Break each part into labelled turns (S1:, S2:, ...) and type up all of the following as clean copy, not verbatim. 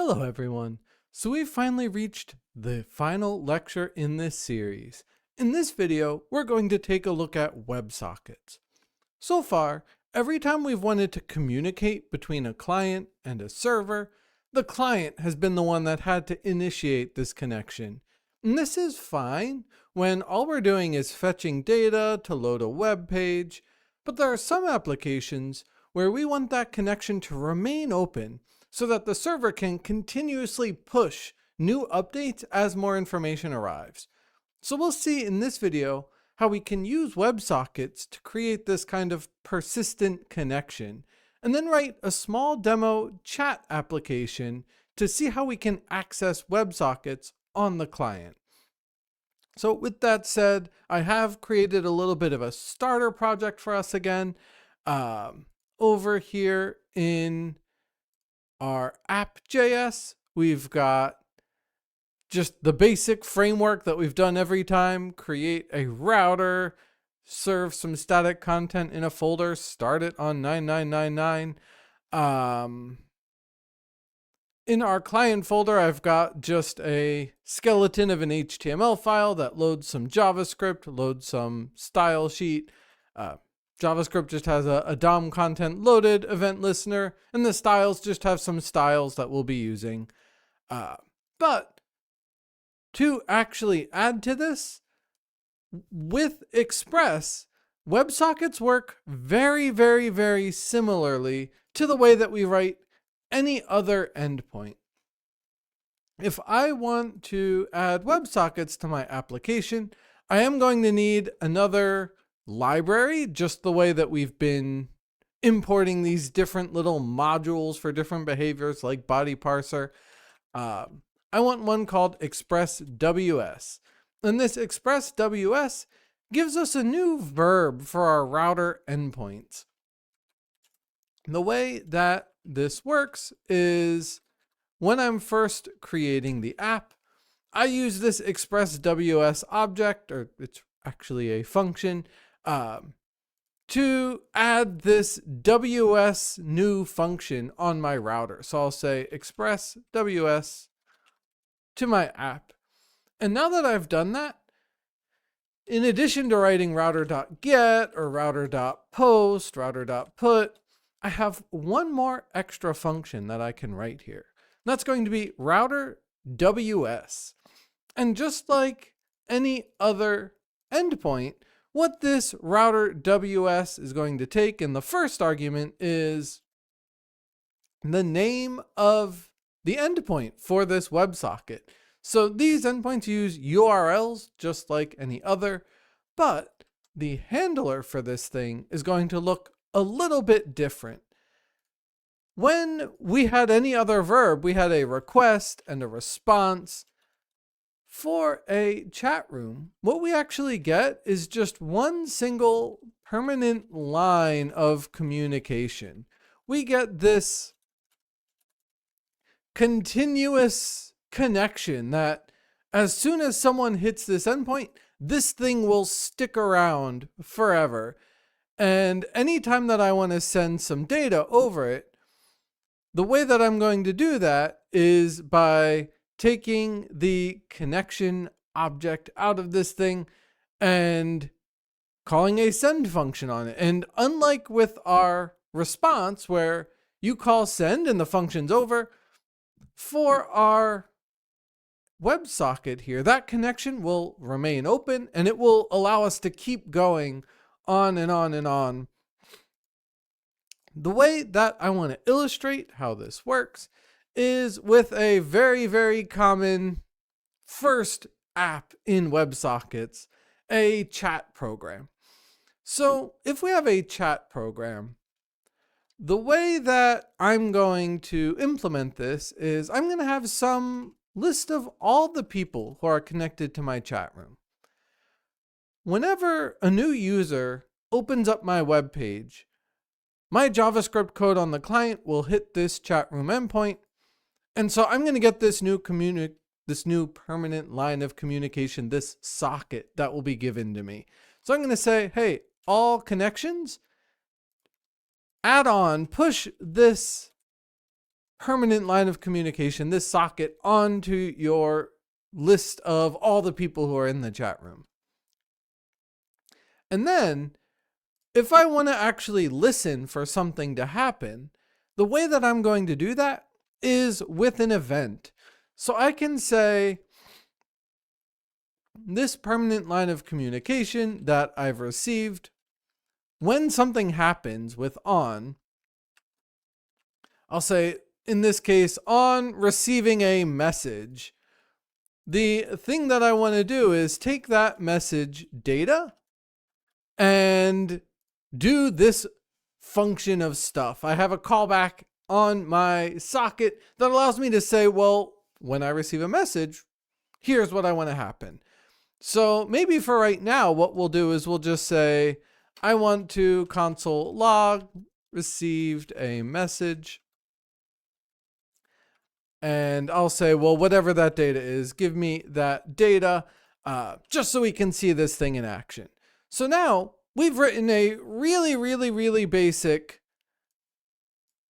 S1: Hello everyone. So we've finally reached the final lecture in this series. In this video, we're going to take a look at WebSockets. So far, every time we've wanted to communicate between a client and a server, the client has been the one that had to initiate this connection. And this is fine when all we're doing is fetching data to load a web page, but there are some applications where we want that connection to remain open so that the server can continuously push new updates as more information arrives. So we'll see in this video how we can use WebSockets to create this kind of persistent connection, and then write a small demo chat application to see how we can access WebSockets on the client. So with that said, I have created a little bit of a starter project for us again. Over here in our app.js, we've got just the basic framework that we've done every time. Create a router, serve some static content in a folder, start it on 9999. In our client folder, I've got just a skeleton of an HTML file that loads some JavaScript, loads some style sheet. JavaScript just has a DOM content loaded event listener, and the styles just have some styles that we'll be using. But to actually add to this, with Express, WebSockets work very, very, very similarly to the way that we write any other endpoint. If I want to add WebSockets to my application, I am going to need another library, just the way that we've been importing these different little modules for different behaviors like body parser. I want one called ExpressWS. And this ExpressWS gives us a new verb for our router endpoints. The way that this works is when I'm first creating the app, I use this ExpressWS object, or it's actually a function, to add this WS new function on my router. So I'll say ExpressWS to my app. And now that I've done that, in addition to writing router.get or router.post, router.put, I have one more extra function that I can write here. And that's going to be router WS. And just like any other endpoint, what this router WS is going to take in the first argument is the name of the endpoint for this WebSocket. So these endpoints use URLs just like any other, but the handler for this thing is going to look a little bit different. When we had any other verb, we had a request and a response. For a chat room, what we actually get is just one single permanent line of communication. We get this continuous connection that as soon as someone hits this endpoint, this thing will stick around forever. And anytime that I want to send some data over it, the way that I'm going to do that is by taking the connection object out of this thing and calling a send function on it. And unlike with our response where you call send and the function's over, for our WebSocket here, that connection will remain open and it will allow us to keep going on and on and on. The way that I want to illustrate how this works is with a very, very common first app in WebSockets, a chat program. So if we have a chat program, the way that I'm going to implement this is I'm going to have some list of all the people who are connected to my chat room. Whenever a new user opens up my web page, my JavaScript code on the client will hit this chat room endpoint. And so I'm going to get this new permanent line of communication, this socket that will be given to me. So I'm going to say, hey, all connections, add on, push this permanent line of communication, this socket, onto your list of all the people who are in the chat room. And then if I want to actually listen for something to happen, the way that I'm going to do that is with an event. So I can say, this permanent line of communication that I've received, when something happens with on, I'll say, in this case, on receiving a message, the thing that I want to do is take that message data and do this function of stuff. I have a callback on my socket that allows me to say, well, when I receive a message, here's what I want to happen. So maybe for right now, what we'll do is we'll just say, I want to console log received a message. And I'll say, well, whatever that data is, give me that data, just so we can see this thing in action. So now we've written a really basic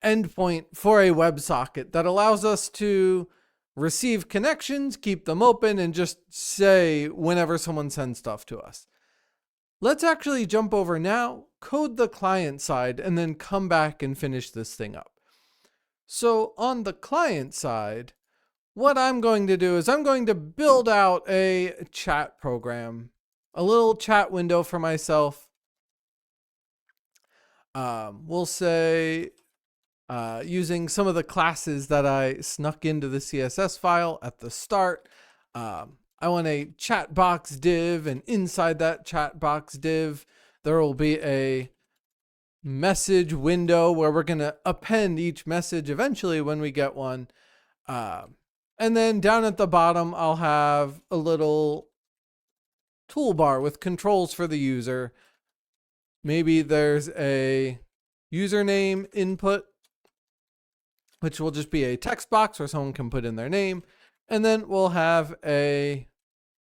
S1: endpoint for a WebSocket that allows us to receive connections, keep them open, and just say whenever someone sends stuff to us. Let's actually jump over now, code the client side, and then come back and finish this thing up. So on the client side, what I'm going to do is I'm going to build out a chat program, a little chat window for myself. We'll say, using some of the classes that I snuck into the CSS file at the start, I want a chat box div, and inside that chat box div, there will be a message window where we're going to append each message eventually when we get one. And then down at the bottom, I'll have a little toolbar with controls for the user. Maybe there's a username input, which will just be a text box where someone can put in their name. And then we'll have a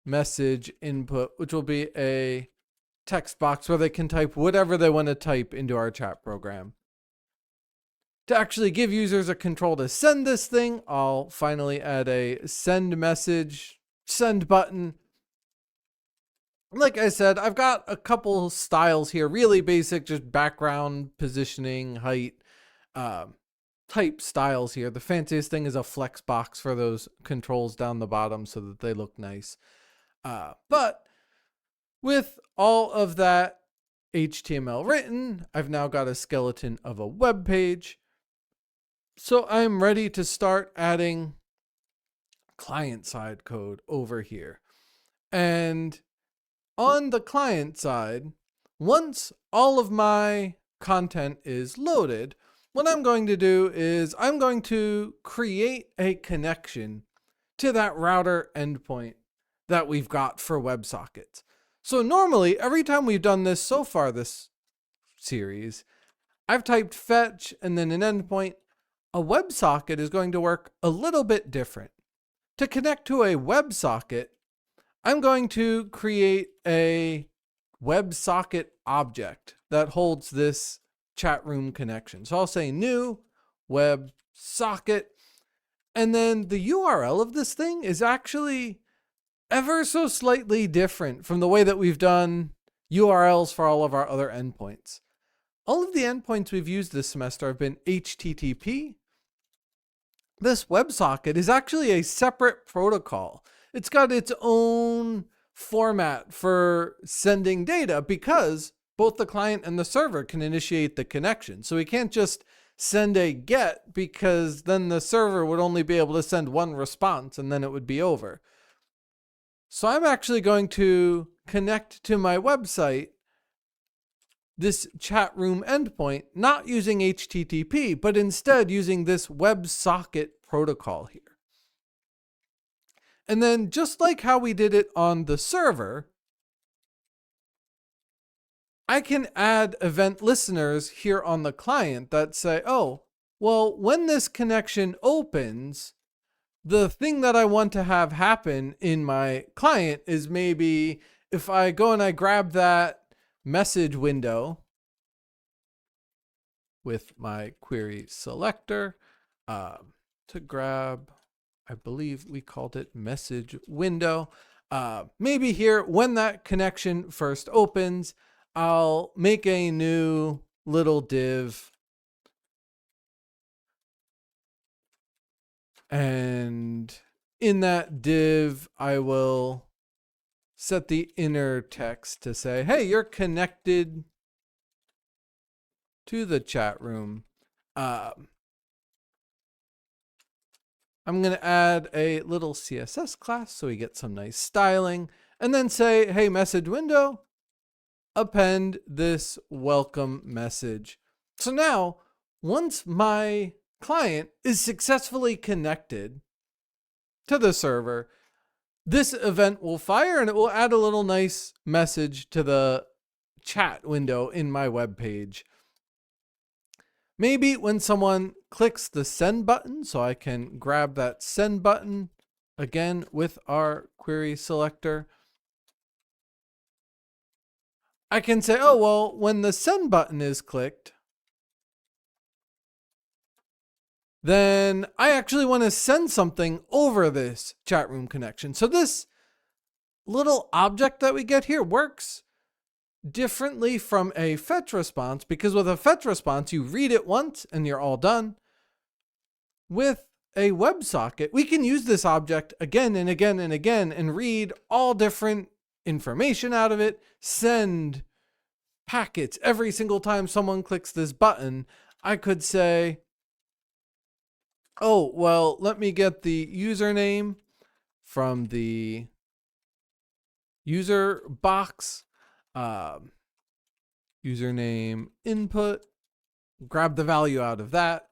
S1: message input, which will be a text box where they can type whatever they want to type into our chat program. To actually give users a control to send this thing, I'll finally add a send message, send button. Like I said, I've got a couple styles here, really basic, just background, positioning, height, type styles here. The fanciest thing is a flex box for those controls down the bottom so that they look nice. But with all of that HTML written, I've now got a skeleton of a web page. So I'm ready to start adding client-side code over here. And on the client side, once all of my content is loaded, what I'm going to do is I'm going to create a connection to that router endpoint that we've got for WebSockets. So normally, every time we've done this so far this series, I've typed fetch and then an endpoint. A WebSocket is going to work a little bit different. To connect to a WebSocket, I'm going to create a WebSocket object that holds this chat room connection. So I'll say new WebSocket, and then the URL of this thing is actually ever so slightly different from the way that we've done URLs for all of our other endpoints. All of the endpoints we've used this semester have been HTTP. This WebSocket is actually a separate protocol. It's got its own format for sending data because both the client and the server can initiate the connection. So we can't just send a GET because then the server would only be able to send one response and then it would be over. So I'm actually going to connect to my website this chat room endpoint, not using HTTP, but instead using this WebSocket protocol here. And then just like how we did it on the server, I can add event listeners here on the client that say, oh, well, when this connection opens, the thing that I want to have happen in my client is maybe if I go and I grab that message window with my query selector, to grab, I believe we called it message window. Maybe here, when that connection first opens, I'll make a new little div. And in that div, I will set the inner text to say, hey, you're connected to the chat room. I'm going to add a little CSS class so we get some nice styling, and then say, hey, message window, append this welcome message. So now, once my client is successfully connected to the server, this event will fire and it will add a little nice message to the chat window in my web page. Maybe when someone clicks the send button, so I can grab that send button again with our query selector. I can say, oh, well, when the send button is clicked, then I actually want to send something over this chat room connection. So this little object that we get here works differently from a fetch response, because with a fetch response, you read it once and you're all done. With a WebSocket, we can use this object again and again and again and read all different information out of it, send packets every single time someone clicks this button. I could say, oh, well, let me get the username from the user box, username input, grab the value out of that,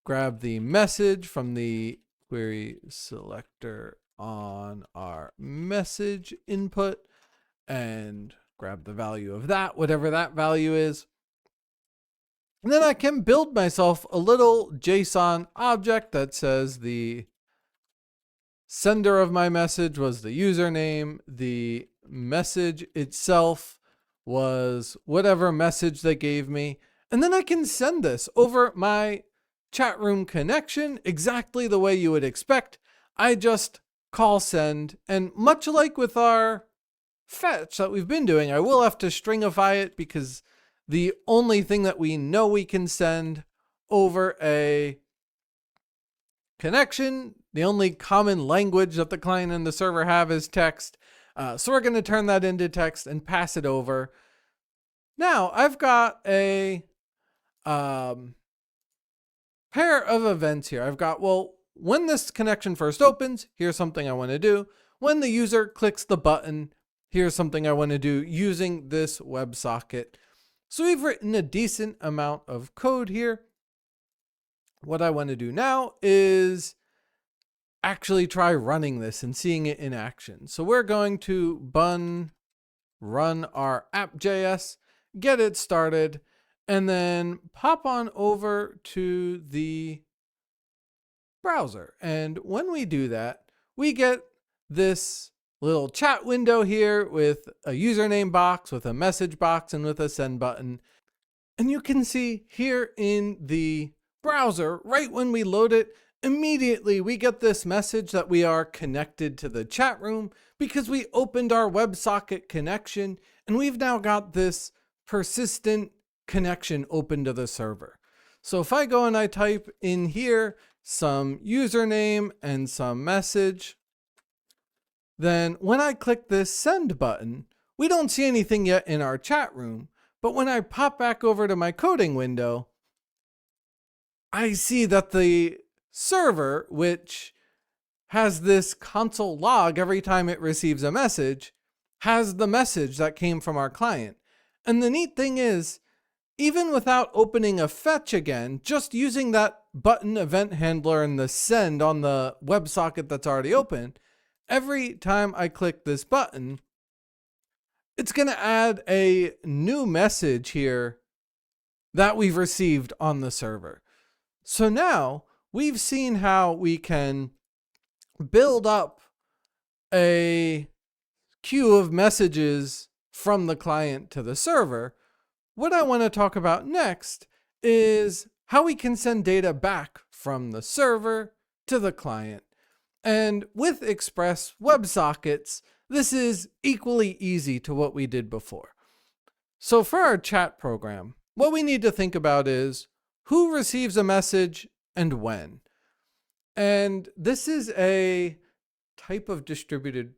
S1: grab the message from the query selector on our message input, and grab the value of that, whatever that value is. And then I can build myself a little JSON object that says the sender of my message was the username, the message itself was whatever message they gave me, and then I can send this over my chat room connection exactly the way you would expect. I just call send, and much like with our fetch that we've been doing, I will have to stringify it because the only thing that we know we can send over a connection, the only common language that the client and the server have is text. So we're going to turn that into text and pass it over. Now I've got a pair of events here. I've got, well, when this connection first opens, here's something I want to do. When the user clicks the button, here's something I want to do using this WebSocket. So we've written a decent amount of code here. What I want to do now is actually try running this and seeing it in action. So we're going to run our app.js, get it started, and then pop on over to the browser. And when we do that, we get this little chat window here with a username box, with a message box, and with a send button. And you can see here in the browser, right when we load it, immediately we get this message that we are connected to the chat room because we opened our WebSocket connection, and we've now got this persistent connection open to the server. So if I go and I type in here some username and some message, then when I click this send button, we don't see anything yet in our chat room. But when I pop back over to my coding window, I see that the server, which has this console log every time it receives a message, has the message that came from our client. And the neat thing is, even without opening a fetch again, just using that button event handler and the send on the WebSocket that's already open, every time I click this button, it's going to add a new message here that we've received on the server. So now we've seen how we can build up a queue of messages from the client to the server. What I want to talk about next is how we can send data back from the server to the client. And with Express WebSockets, this is equally easy to what we did before. So for our chat program, what we need to think about is who receives a message and when. And this is a type of distributed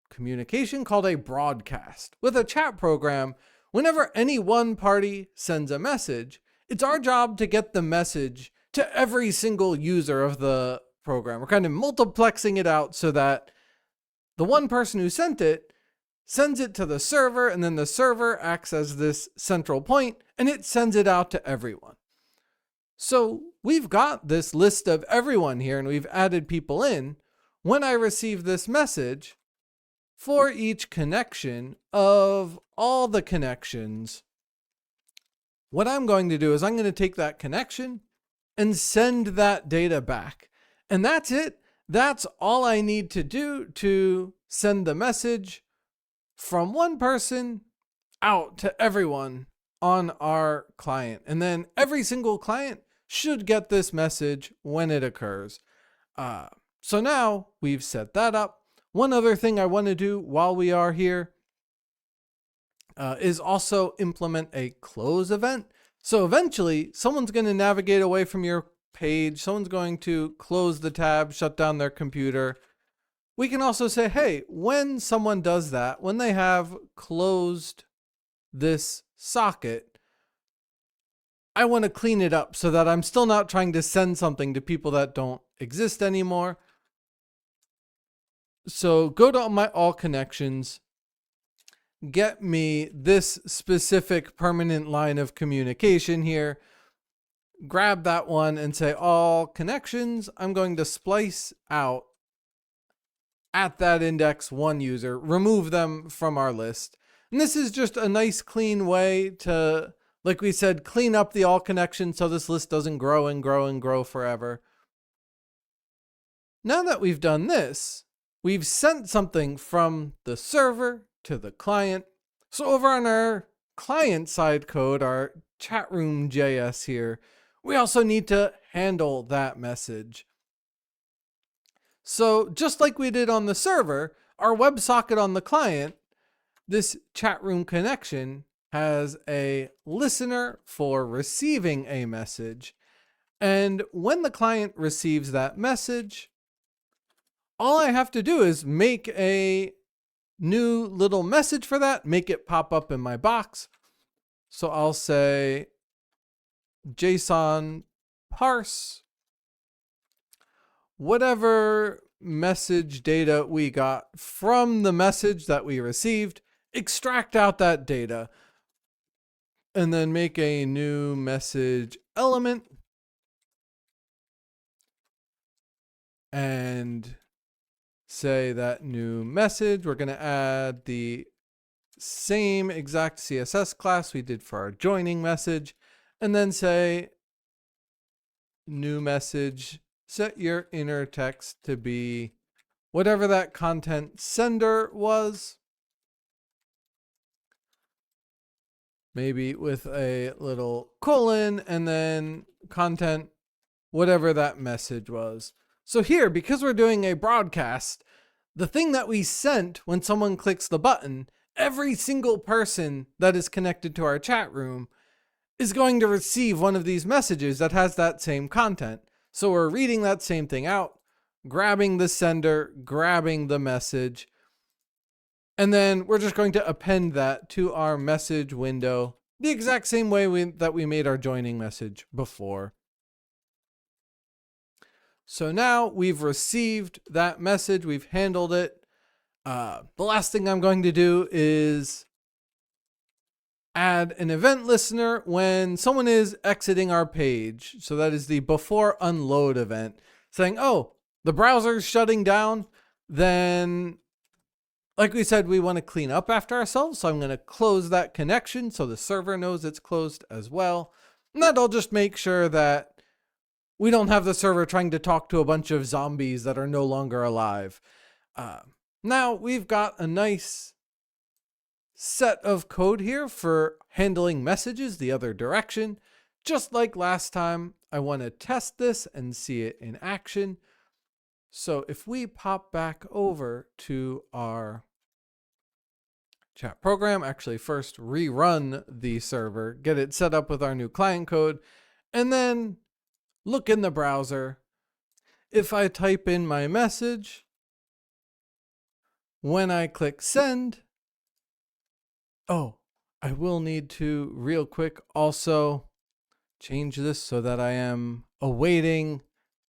S1: communication called a broadcast. With a chat program, whenever any one party sends a message, it's our job to get the message to every single user of the program. We're kind of multiplexing it out so that the one person who sent it sends it to the server, and then the server acts as this central point, and it sends it out to everyone. So we've got this list of everyone here, and we've added people in. When I receive this message, for each connection of all the connections, what I'm going to do is I'm going to take that connection and send that data back. And that's it. That's all I need to do to send the message from one person out to everyone on our client. And then every single client should get this message when it occurs. So now we've set that up. One other thing I want to do while we are here is also implement a close event. So eventually someone's going to navigate away from your page. Someone's going to close the tab, shut down their computer. We can also say, hey, when someone does that, when they have closed this socket, I want to clean it up so that I'm still not trying to send something to people that don't exist anymore. So go to my all connections, get me this specific permanent line of communication here, grab that one and say all connections. I'm going to splice out at that index one user, remove them from our list. And this is just a nice clean way to, like we said, clean up the all connections so this list doesn't grow and grow and grow forever. Now that we've done this, we've sent something from the server to the client. So over on our client side code, our Chatroom JS here, we also need to handle that message. So just like we did on the server, our WebSocket on the client, this Chatroom connection has a listener for receiving a message. And when the client receives that message, all I have to do is make a new little message for that, make it pop up in my box. So I'll say JSON parse whatever message data we got from the message that we received, extract out that data, and then make a new message element and say that new message, we're going to add the same exact CSS class we did for our joining message, and then say new message, set your inner text to be whatever that content sender was, maybe with a little colon, and then content, whatever that message was. So here, because we're doing a broadcast, the thing that we sent when someone clicks the button, every single person that is connected to our chat room is going to receive one of these messages that has that same content. So we're reading that same thing out, grabbing the sender, grabbing the message, and then we're just going to append that to our message window the exact same way that we made our joining message before. So now we've received that message, we've handled it. The last thing I'm going to do is add an event listener when someone is exiting our page. So that is the before unload event, saying, oh, the browser's shutting down. Then, like we said, we want to clean up after ourselves. So I'm going to close that connection so the server knows it's closed as well. And that'll just make sure that we don't have the server trying to talk to a bunch of zombies that are no longer alive. Now we've got a nice set of code here for handling messages the other direction. Just like last time, I want to test this and see it in action. So if we pop back over to our chat program, actually first rerun the server, get it set up with our new client code, and then look in the browser. If I type in my message, when I click send, oh, I will need to real quick also change this so that I am awaiting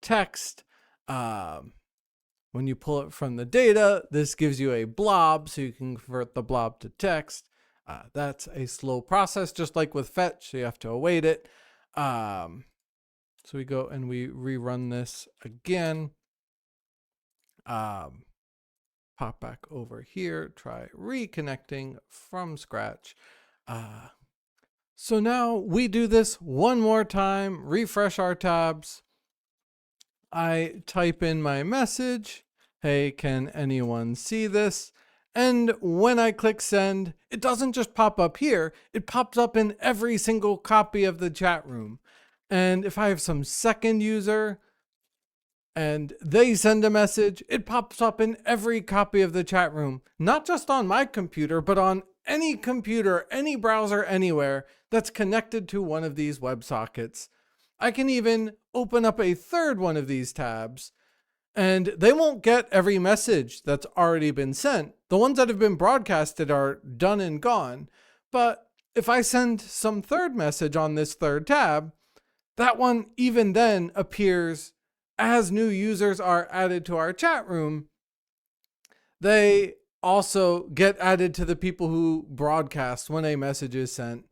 S1: text. When you pull it from the data, this gives you a blob, so you can convert the blob to text. That's a slow process, just like with fetch, so you have to await it. So we go and we rerun this again. Pop back over here, try reconnecting from scratch. So now we do this one more time, refresh our tabs. I type in my message, hey, can anyone see this? And when I click send, it doesn't just pop up here, it pops up in every single copy of the chat room. And if I have some second user and they send a message, it pops up in every copy of the chat room, not just on my computer, but on any computer, any browser, anywhere that's connected to one of these WebSockets. I can even open up a third one of these tabs, and they won't get every message that's already been sent. The ones that have been broadcasted are done and gone. But if I send some third message on this third tab, that one even then appears as new users are added to our chat room. They also get added to the people who broadcast when a message is sent.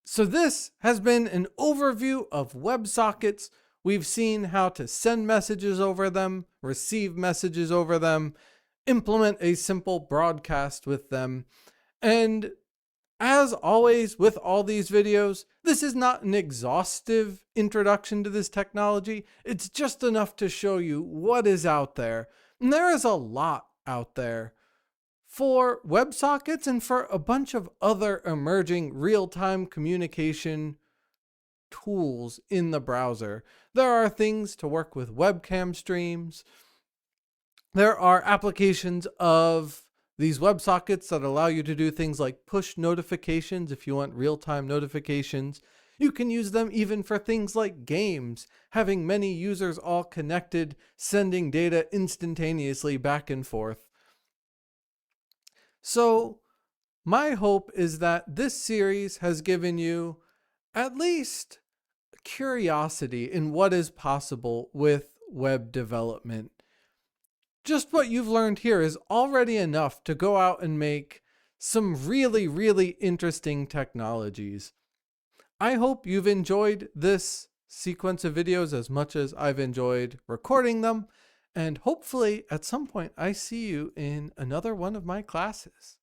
S1: So this has been an overview of WebSockets. We've seen how to send messages over them, receive messages over them, implement a simple broadcast with them. And as always with all these videos, this is not an exhaustive introduction to this technology. It's just enough to show you what is out there. And there is a lot out there for WebSockets and for a bunch of other emerging real-time communication tools in the browser. There are things to work with webcam streams. There are applications of these WebSockets that allow you to do things like push notifications if you want real-time notifications. You can use them even for things like games, having many users all connected, sending data instantaneously back and forth. So my hope is that this series has given you at least curiosity in what is possible with web development. Just what you've learned here is already enough to go out and make some really, really interesting technologies. I hope you've enjoyed this sequence of videos as much as I've enjoyed recording them. And hopefully at some point I see you in another one of my classes.